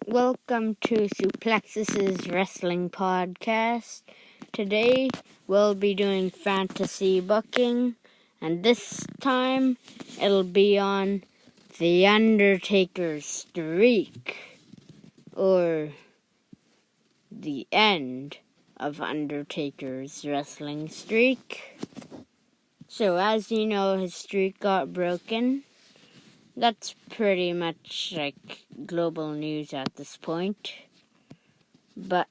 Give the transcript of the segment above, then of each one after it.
Welcome to Suplexus's Wrestling Podcast. Today we'll be doing fantasy booking, and this time it'll be on the Undertakers streak, or the end of Undertaker's wrestling streak. So as you know, his streak got broken. That's pretty much like global news at this point. But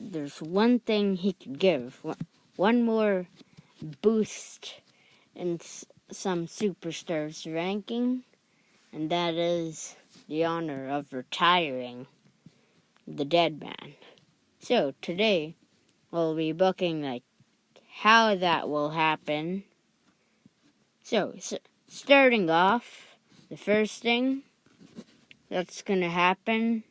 there's one thing he could give. One more boost in some superstars' ranking. And that is the honor of retiring the dead man. So today we'll be booking like how that will happen. So starting off, the first thing that's going to happen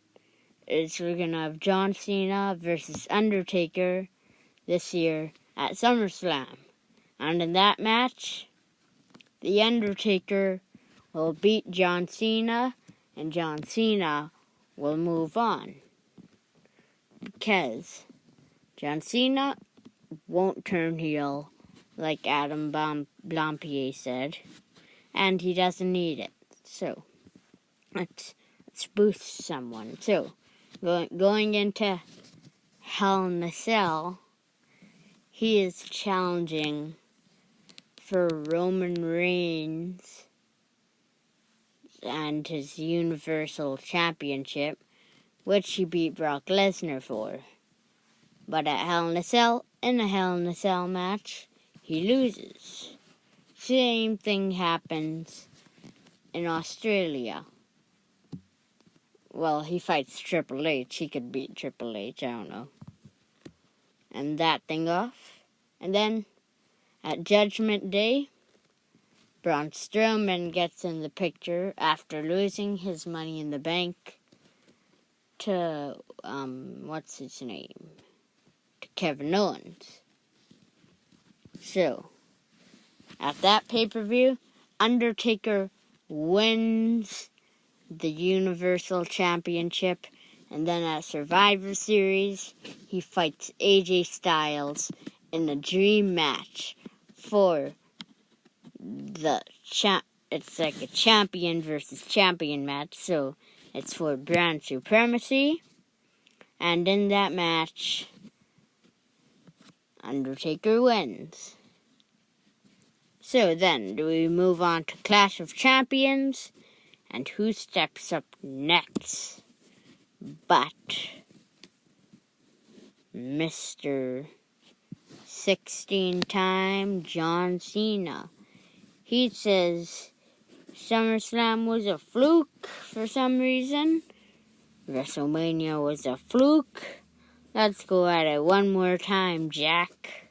is we're going to have John Cena versus Undertaker this year at SummerSlam. And in that match, the Undertaker will beat John Cena, and John Cena will move on. Because John Cena won't turn heel like Adam Blampier said, and he doesn't need it. So, let's boost someone. So, going into Hell in a Cell, he is challenging for Roman Reigns and his Universal Championship, which he beat Brock Lesnar for. But at Hell in a Cell, in a Hell in a Cell match, he loses. Same thing happens in Australia. Well, he fights Triple H. He could beat Triple H, I don't know. And that thing off. And then, at Judgment Day, Braun Strowman gets in the picture after losing his Money in the Bank to, what's his name? To Kevin Owens. So, at that pay-per-view, Undertaker wins the Universal Championship, and then at Survivor Series, he fights AJ Styles in a dream match for the it's like a champion versus champion match, so it's for brand supremacy. And in that match, Undertaker wins. So then, do we move on to Clash of Champions? And who steps up next but Mr. 16-time John Cena? He says SummerSlam was a fluke for some reason. WrestleMania was a fluke. Let's go at it one more time, Jack.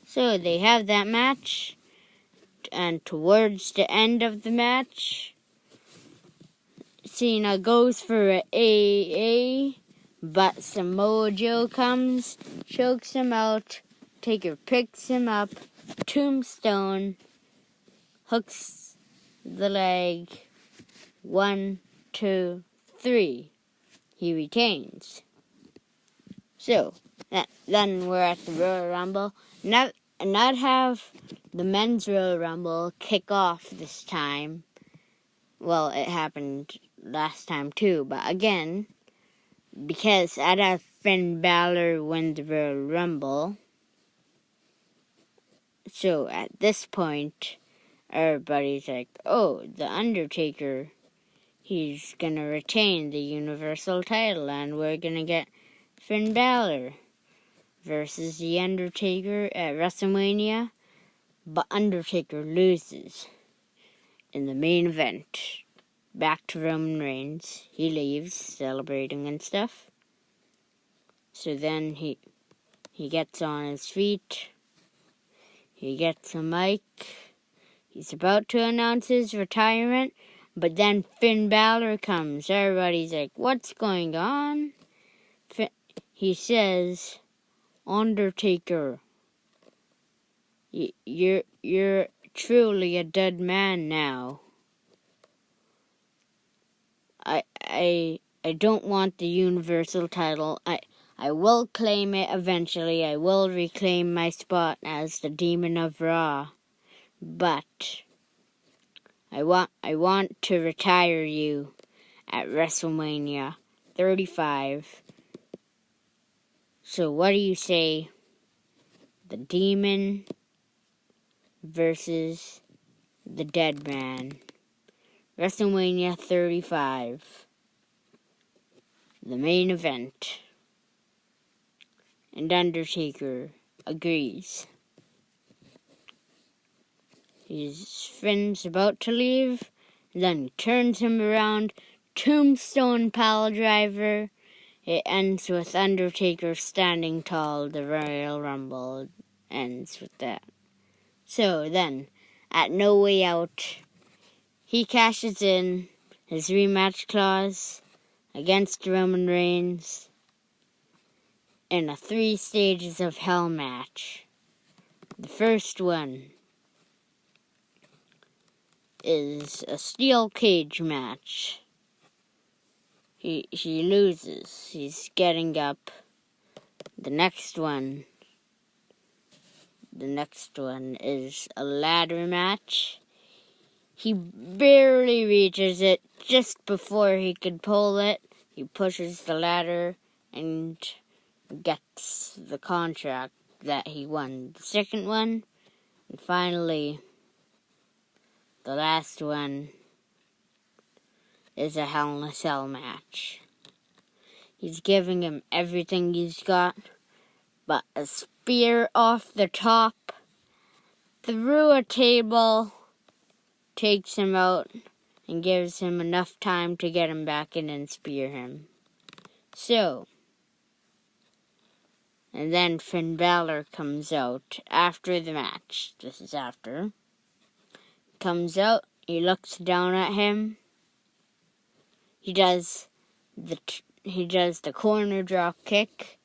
So they have that match. And towards the end of the match, Cena goes for an AA, but Samoa Joe comes, chokes him out, Taker picks him up, tombstone, hooks the leg, 1, 2, 3. He retains. So, then we're at the Royal Rumble. Not have the men's Royal Rumble kick off this time. Well, it happened last time too, but again, because I'd have Finn Balor win the Royal Rumble. So at this point, everybody's like, oh, the Undertaker, he's gonna retain the Universal title, and we're gonna get Finn Balor versus the Undertaker at WrestleMania, but Undertaker loses in the main event. Back to Roman Reigns. He leaves, celebrating and stuff. So then he gets on his feet. He gets a mic. He's about to announce his retirement, but then Finn Balor comes. Everybody's like, what's going on? He says, Undertaker, you're truly a dead man now. I don't want the Universal title. I will claim it eventually. I will reclaim my spot as the Demon of Raw. But I want to retire you at WrestleMania 35. So what do you say? The Demon versus the Dead Man. WrestleMania 35. The main event. And Undertaker agrees. Finn's about to leave, then turns him around, tombstone pile driver. It ends with Undertaker standing tall. The Royal Rumble ends with that. So then, at No Way Out, he cashes in his rematch clause against Roman Reigns in a 3 stages of hell match. The first one is a steel cage match. He loses. He's getting up. The next one is a ladder match. He barely reaches it. Just before he could pull it, he pushes the ladder and gets the contract that he won. The second one, and finally, the last one, is a Hell in a Cell match. He's giving him everything he's got, but a spear off the top, through a table, takes him out and gives him enough time to get him back in and spear him. So, and then Finn Balor comes out after the match. This is after. Comes out, he looks down at him. He does the corner drop kick.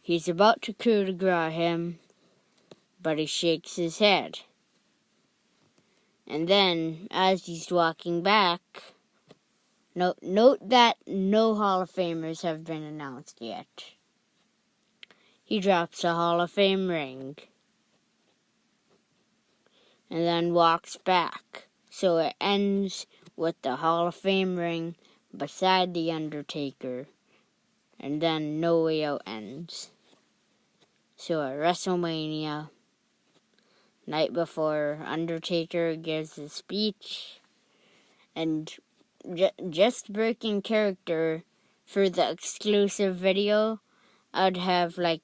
He's about to coup de grace him, but he shakes his head. And then, as he's walking back, note that no Hall of Famers have been announced yet. He drops a Hall of Fame ring and then walks back. So it ends with the Hall of Fame ring beside the Undertaker, and then No Way Out ends. So at WrestleMania, night before, Undertaker gives his speech, and just breaking character for the exclusive video, I'd have like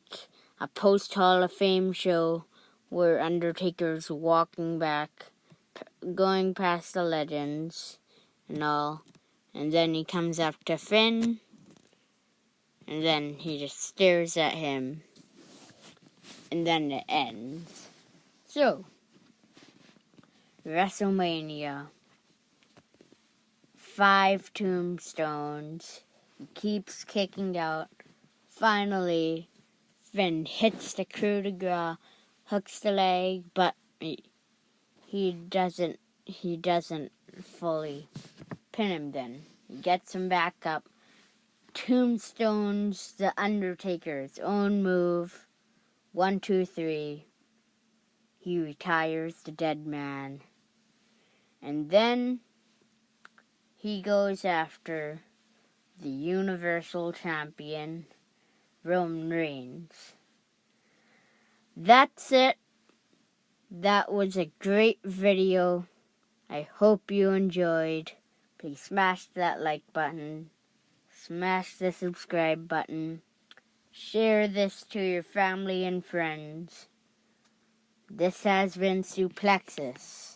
a post-Hall of Fame show where Undertaker's walking back, going past the legends and all, and then he comes up to Finn, and then he just stares at him, and then it ends. So, WrestleMania, 5 tombstones, he keeps kicking out. Finally, Finn hits the coup de grace, hooks the leg, but he doesn't fully pin him then. He gets him back up. Tombstones the Undertaker's own move. 1, 2, 3. He retires the dead man. And then he goes after the Universal Champion, Roman Reigns. That's it. That was a great video. I hope you enjoyed. Please smash that like button. Smash the subscribe button. Share this to your family and friends. This has been Suplexus.